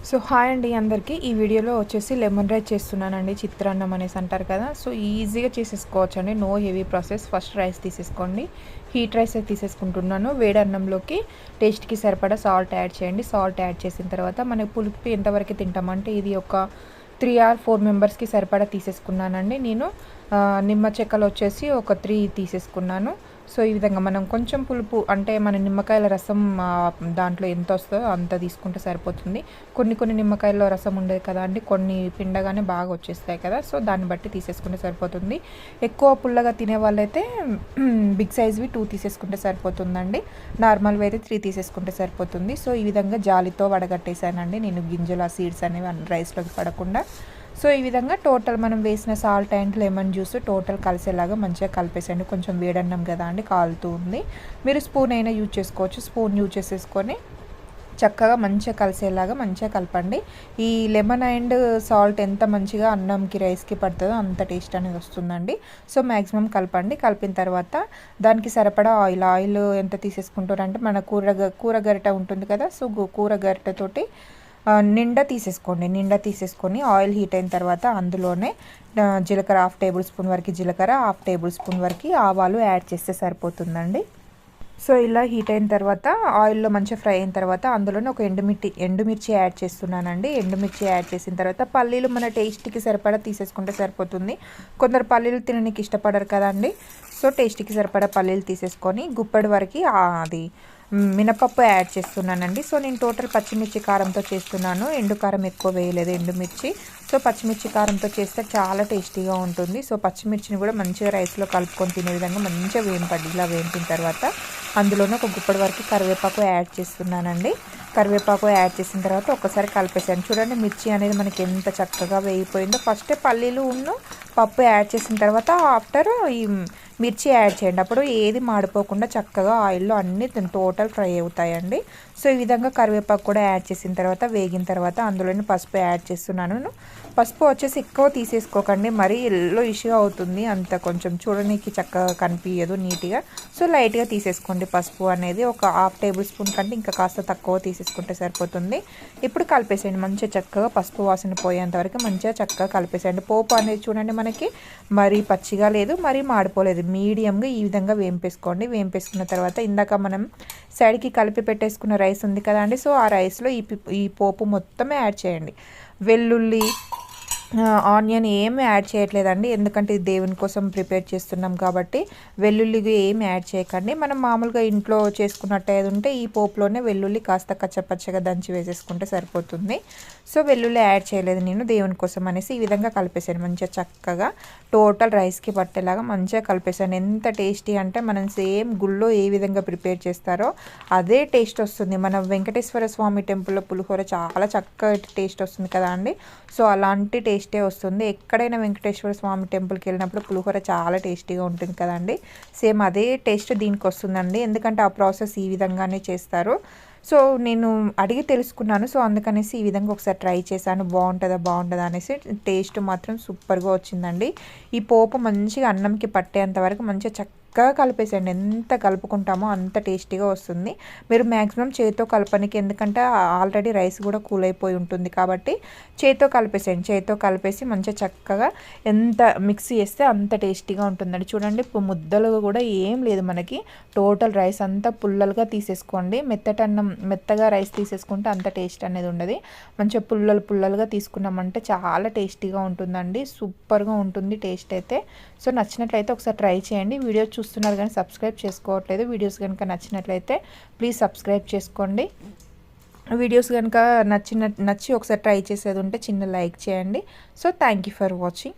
So hi అండి అందరికీ. ఈ వీడియోలో వచ్చేసి లెమన్ రైస్ చేస్తున్నానండి. చిత్రాన్నం అనేసి అంటారు కదా, సో ఈజీగా చేసేసుకోవచ్చు అండి. No heavy process. First rice తీసేసుకోండి. హీట్ రైస్ అయితే తీసేసుకుంటున్నాను. వేడి అన్నంలోకి టేస్ట్కి సరిపడా సాల్ట్ యాడ్ చేయండి. సాల్ట్ యాడ్ చేసిన తర్వాత మనకి పులుపు ఎంతవరకు తింటామంటే ఇది ఒక 3 or 4 మెంబర్స్కి సరిపడా తీసేసుకున్నానండి నేను. నిమ్మ చెక్కలు వచ్చేసి ఒక 3 తీసేసుకున్నాను. సో ఈ విధంగా మనం కొంచెం పులుపు అంటే మన నిమ్మకాయల రసం దాంట్లో ఎంత వస్తుందో అంత తీసుకుంటే సరిపోతుంది. కొన్ని నిమ్మకాయల్లో రసం ఉండేది కదా అండి, కొన్ని పిండగానే బాగా వచ్చేస్తాయి కదా, సో దాన్ని బట్టి తీసేసుకుంటే సరిపోతుంది. ఎక్కువ పుల్లగా తినే వాళ్ళైతే బిగ్ సైజ్వి 2 తీసేసుకుంటే సరిపోతుందండి. నార్మల్వి అయితే 3 తీసేసుకుంటే సరిపోతుంది. సో ఈ విధంగా జాలితో వడగట్టేసానండి నేను, గింజల సీడ్స్ అనేవి రైస్లోకి పడకుండా. సో ఈ విధంగా టోటల్ మనం వేసిన salt and lemon juice total కలిసేలాగా మంచిగా కలిపేసండి. కొంచెం వేడన్నం కదా అండి, కాలుతూ ఉంది. మీరు స్పూన్ అయినా యూజ్ చేసుకోవచ్చు. స్పూన్ యూజ్ చేసేసుకొని చక్కగా మంచిగా కలిసేలాగా మంచిగా కలపండి. ఈ లెమన్ అండ్ సాల్ట్ ఎంత మంచిగా అన్నంకి రైస్కి పడుతుందో అంత టేస్ట్ అనేది వస్తుందండి. సో మ్యాక్సిమం కలపండి. కలిపిన తర్వాత దానికి సరిపడా ఆయిల్ ఎంత తీసేసుకుంటారంటే మన కూర గరిట ఉంటుంది కదా, సో కూర గరిటతోటి నిండా తీసేసుకొని ఆయిల్ హీట్ అయిన తర్వాత అందులోనే జీలకర్ర 1/2 టేబుల్ స్పూన్ వరకు జీలకర్ర, 1/2 టేబుల్ స్పూన్ వరకు ఆవాలు యాడ్ చేస్తే సరిపోతుందండి. సో ఇలా హీట్ అయిన తర్వాత ఆయిల్లో మంచిగా ఫ్రై అయిన తర్వాత అందులోనే ఒక ఎండుమిర్చి యాడ్ చేస్తున్నానండి. ఎండుమిర్చి యాడ్ చేసిన తర్వాత పల్లీలు మన టేస్ట్కి సరిపడా తీసేసుకుంటే సరిపోతుంది. కొందరు పల్లీలు తినడానికి ఇష్టపడరు కదండి, సో టేస్ట్కి సరిపడా పల్లీలు తీసేసుకొని గుప్పెడు వరకు అది మినపప్పు యాడ్ చేస్తున్నానండి. సో నేను టోటల్ పచ్చిమిర్చి కారంతో చేస్తున్నాను. ఎండు కారం ఎక్కువ వేయలేదు, ఎండుమిర్చి. సో పచ్చిమిర్చి కారంతో చేస్తే చాలా టేస్టీగా ఉంటుంది. సో పచ్చిమిర్చిని కూడా మంచిగా రైస్లో కలుపుకొని తినే విధంగా మంచిగా వేంపండి. ఇలా వేంపిన తర్వాత అందులోనే ఒక గుప్పటి వరకు కరివేపాకు యాడ్ చేస్తున్నానండి. కరివేపాకు యాడ్ చేసిన తర్వాత ఒక్కసారి కలిపేసాను. చూడండి మిర్చి అనేది మనకి ఎంత చక్కగా వేగిపోయిందో. ఫస్ట్ పల్లీలు పప్పు యాడ్ చేసిన తర్వాత ఆఫ్టర్ ఈ మిర్చి యాడ్ చేయండి. అప్పుడు ఏది మాడిపోకుండా చక్కగా ఆయిల్లో అన్నీ టోటల్ ఫ్రై అవుతాయండి. సో ఈ విధంగా కరివేపాకు కూడా యాడ్ చేసిన తర్వాత వేగిన తర్వాత అందులోనే పసుపు యాడ్ చేస్తున్నాను. పసుపు వచ్చేసి ఎక్కువ తీసేసుకోకండి, మరీ ఎల్లో ఇష్యూగా అవుతుంది, అంత కొంచెం చూడడానికి చక్కగా కనిపించదు నీట్గా. సో లైట్గా తీసేసుకోండి పసుపు అనేది. ఒక 1/2 టేబుల్ స్పూన్ కంటే ఇంకా కాస్త తక్కువ తీసేసుకుంటే సరిపోతుంది. ఇప్పుడు కలిపేసేయండి మంచిగా చక్కగా, పసుపు వాసన పోయేంత వరకు మంచిగా చక్కగా కలిపేసేయండి. పోపు అనేది చూడండి మనకి మరీ పచ్చిగా లేదు, మరీ మాడిపోలేదు, మీడియంగా ఈ విధంగా వేంపేసుకోండి. వేంపేసుకున్న తర్వాత ఇందాక మనం సైడ్కి కలిపి పెట్టేసుకున్న రైస్ ఉంది కదా అండి, సో ఆ రైస్లో ఈ పోపు మొత్తం యాడ్ చేయండి. వెల్లుల్లి ఆనియన్ ఏమి యాడ్ చేయట్లేదండి, ఎందుకంటే ఇది దేవుని కోసం ప్రిపేర్ చేస్తున్నాం కాబట్టి వెల్లుల్లి ఏమి యాడ్ చేయకండి. మనం మామూలుగా ఇంట్లో చేసుకున్నట్టు ఏది ఉంటే ఈ పోపులోనే వెల్లుల్లి కాస్త కచ్చపచ్చగా దంచి వేసేసుకుంటే సరిపోతుంది. సో వెల్లుల్లి యాడ్ చేయలేదు నేను దేవుని కోసం అనేసి. ఈ విధంగా కలిపేసాను మంచిగా చక్కగా టోటల్ రైస్కి పట్టేలాగా మంచిగా కలిపేసాను. ఎంత టేస్టీ అంటే మనం సేమ్ గుళ్ళో ఏ విధంగా ప్రిపేర్ చేస్తారో అదే టేస్ట్ వస్తుంది. మన వెంకటేశ్వర స్వామి టెంపుల్లో పులిహోర చాలా చక్కగా టేస్ట్ వస్తుంది కదా అండి, సో అలాంటి టేస్టే వస్తుంది. ఎక్కడైనా వెంకటేశ్వర స్వామి టెంపుల్కి వెళ్ళినప్పుడు పులిహోర చాలా టేస్టీగా ఉంటుంది కదండి, సేమ్ అదే టేస్ట్ దీనికి వస్తుందండి. ఎందుకంటే ఆ ప్రాసెస్ ఈ విధంగానే చేస్తారు. సో నేను అడిగి తెలుసుకున్నాను, సో అందుకనేసి ఈ విధంగా ఒకసారి ట్రై చేశాను. బాగుంటుందా అనేసి. టేస్ట్ మాత్రం సూపర్గా వచ్చిందండి. ఈ పోపు మంచిగా అన్నంకి పట్టేంత వరకు మంచిగా చక్కగా కలిపేసేయండి. ఎంత కలుపుకుంటామో అంత టేస్టీగా వస్తుంది. మీరు మ్యాక్సిమం చేతితో కలపనికి, ఎందుకంటే ఆల్రెడీ రైస్ కూడా కూల్ అయిపోయి ఉంటుంది కాబట్టి చేతితో కలిపేసేయండి. చేతితో కలిపేసి మంచిగా చక్కగా ఎంత మిక్స్ చేస్తే అంత టేస్టీగా ఉంటుందండి. చూడండి ముద్దలు కూడా ఏం లేదు మనకి, టోటల్ రైస్ అంతా పుల్లలుగా తీసేసుకోండి. మెత్తగా రైస్ తీసేసుకుంటే అంత టేస్ట్ అనేది ఉండదు. మంచిగా పుల్లలుగా తీసుకున్నామంటే చాలా టేస్టీగా ఉంటుందండి. సూపర్గా ఉంటుంది టేస్ట్ అయితే. సో నచ్చినట్లయితే ఒకసారి ట్రై చేయండి. వీడియో చూస్తున్నారు కానీ సబ్స్క్రైబ్ చేసుకోవట్లేదు. వీడియోస్ కనుక నచ్చినట్లయితే ప్లీజ్ సబ్స్క్రైబ్ చేసుకోండి. వీడియోస్ కనుక నచ్చి ఒకసారి ట్రై చేసేది ఉంటే చిన్న లైక్ చేయండి. So thank you for watching.